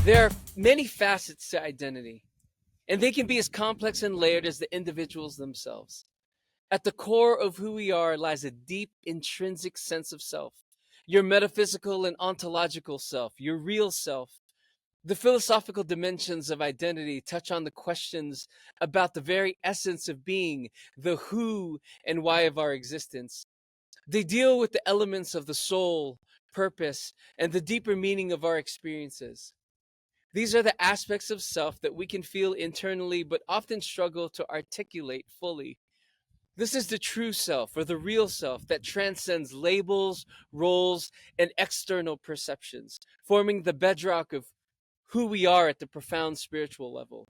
There are many facets to identity, and they can be as complex and layered as the individuals themselves. At the core of who we are lies a deep, intrinsic sense of self, your metaphysical and ontological self, your real self. The philosophical dimensions of identity touch on the questions about the very essence of being, the who and why of our existence. They deal with the elements of the soul, purpose, and the deeper meaning of our experiences. These are the aspects of self that we can feel internally but often struggle to articulate fully. This is the true self or the real self that transcends labels, roles, and external perceptions, forming the bedrock of who we are at the profound spiritual level.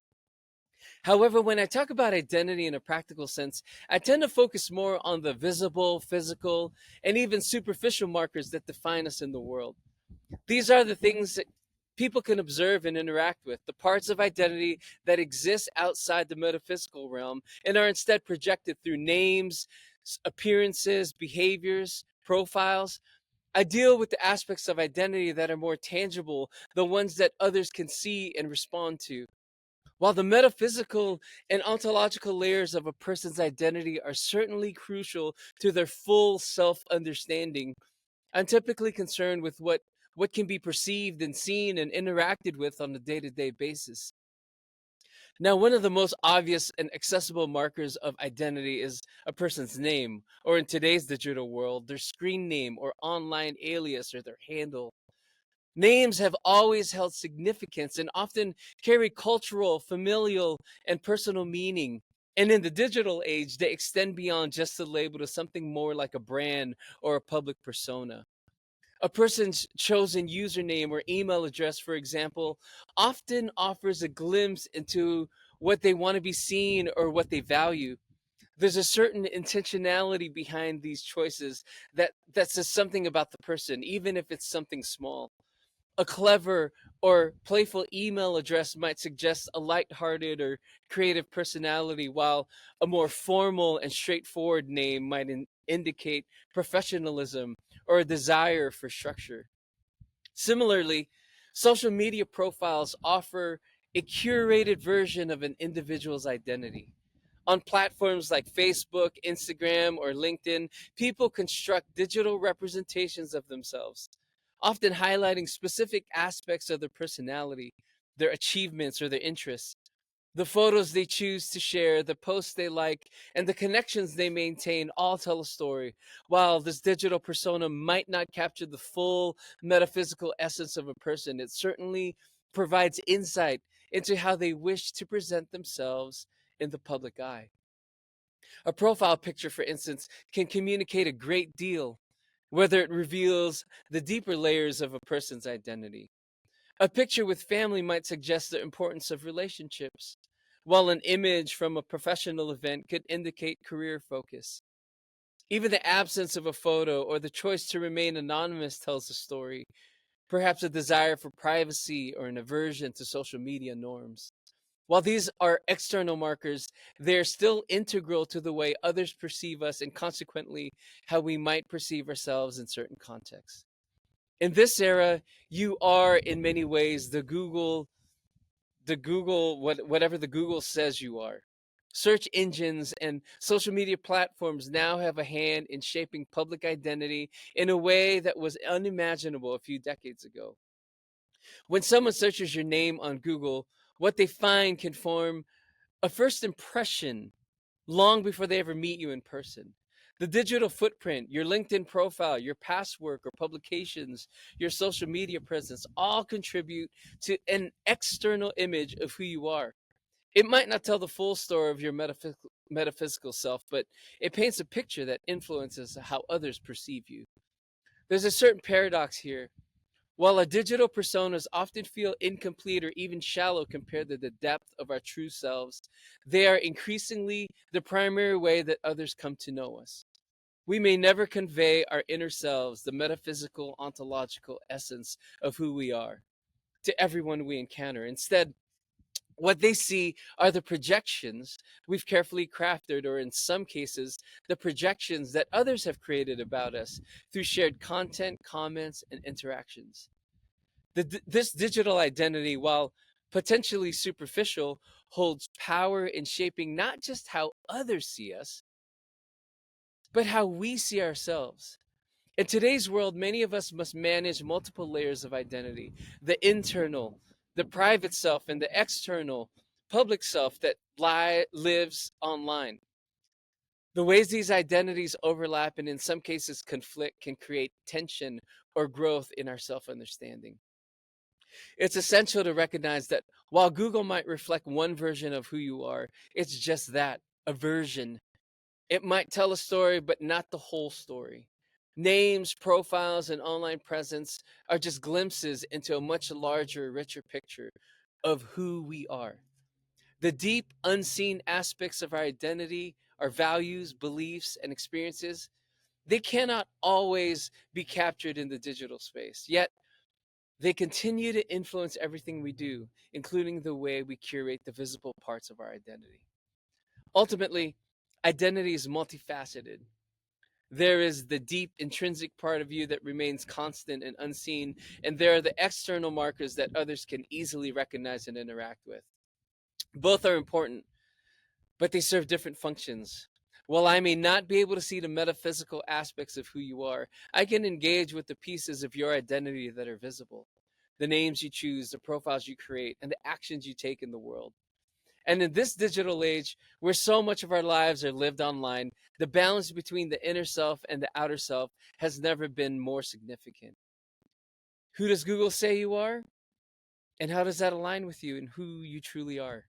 However, when I talk about identity in a practical sense, I tend to focus more on the visible, physical, and even superficial markers that define us in the world. These are the things that people can observe and interact with, the parts of identity that exist outside the metaphysical realm and are instead projected through names, appearances, behaviors, profiles. I deal with the aspects of identity that are more tangible, the ones that others can see and respond to. While the metaphysical and ontological layers of a person's identity are certainly crucial to their full self understanding, I'm typically concerned with what can be perceived and seen and interacted with on a day to day basis. Now, one of the most obvious and accessible markers of identity is a person's name, or in today's digital world, their screen name or online alias or their handle. Names have always held significance and often carry cultural, familial, and personal meaning. And in the digital age, they extend beyond just the label to something more like a brand or a public persona. A person's chosen username or email address, for example, often offers a glimpse into what they want to be seen or what they value. There's a certain intentionality behind these choices that says something about the person, even if it's something small. A clever or playful email address might suggest a lighthearted or creative personality, while a more formal and straightforward name might indicate professionalism or a desire for structure. Similarly, social media profiles offer a curated version of an individual's identity. On platforms like Facebook, Instagram, or LinkedIn, people construct digital representations of themselves, often highlighting specific aspects of their personality, their achievements, or their interests. The photos they choose to share, the posts they like, and the connections they maintain all tell a story. While this digital persona might not capture the full metaphysical essence of a person, it certainly provides insight into how they wish to present themselves in the public eye. A profile picture, for instance, can communicate a great deal, whether it reveals the deeper layers of a person's identity. A picture with family might suggest the importance of relationships, while an image from a professional event could indicate career focus. Even the absence of a photo or the choice to remain anonymous tells a story, perhaps a desire for privacy or an aversion to social media norms. While these are external markers, they are still integral to the way others perceive us and consequently how we might perceive ourselves in certain contexts. In this era, you are in many ways whatever the Google says you are. Search engines and social media platforms now have a hand in shaping public identity in a way that was unimaginable a few decades ago. When someone searches your name on Google, what they find can form a first impression long before they ever meet you in person. The digital footprint, your LinkedIn profile, your past work or publications, your social media presence all contribute to an external image of who you are. It might not tell the full story of your metaphysical self, but it paints a picture that influences how others perceive you. There's a certain paradox here. While our digital personas often feel incomplete or even shallow compared to the depth of our true selves, they are increasingly the primary way that others come to know us. We may never convey our inner selves, the metaphysical, ontological essence of who we are, to everyone we encounter. Instead, what they see are the projections we've carefully crafted, or in some cases, the projections that others have created about us through shared content, comments, and interactions. This digital identity, while potentially superficial, holds power in shaping not just how others see us, but how we see ourselves. In today's world, many of us must manage multiple layers of identity: the internal, the private self, and the external, public self that lives online. The ways these identities overlap and in some cases conflict can create tension or growth in our self understanding. It's essential to recognize that while Google might reflect one version of who you are, it's just that, a version. It might tell a story, but not the whole story. Names, profiles, and online presence are just glimpses into a much larger, richer picture of who we are. The deep, unseen aspects of our identity, our values, beliefs, and experiences, they cannot always be captured in the digital space. Yet, they continue to influence everything we do, including the way we curate the visible parts of our identity. Ultimately, identity is multifaceted. There is the deep intrinsic part of you that remains constant and unseen, and there are the external markers that others can easily recognize and interact with. Both are important, but they serve different functions. While I may not be able to see the metaphysical aspects of who you are, I can engage with the pieces of your identity that are visible: the names you choose, the profiles you create, and the actions you take in the world. And in this digital age, where so much of our lives are lived online, the balance between the inner self and the outer self has never been more significant. Who does Google say you are? And how does that align with you and who you truly are?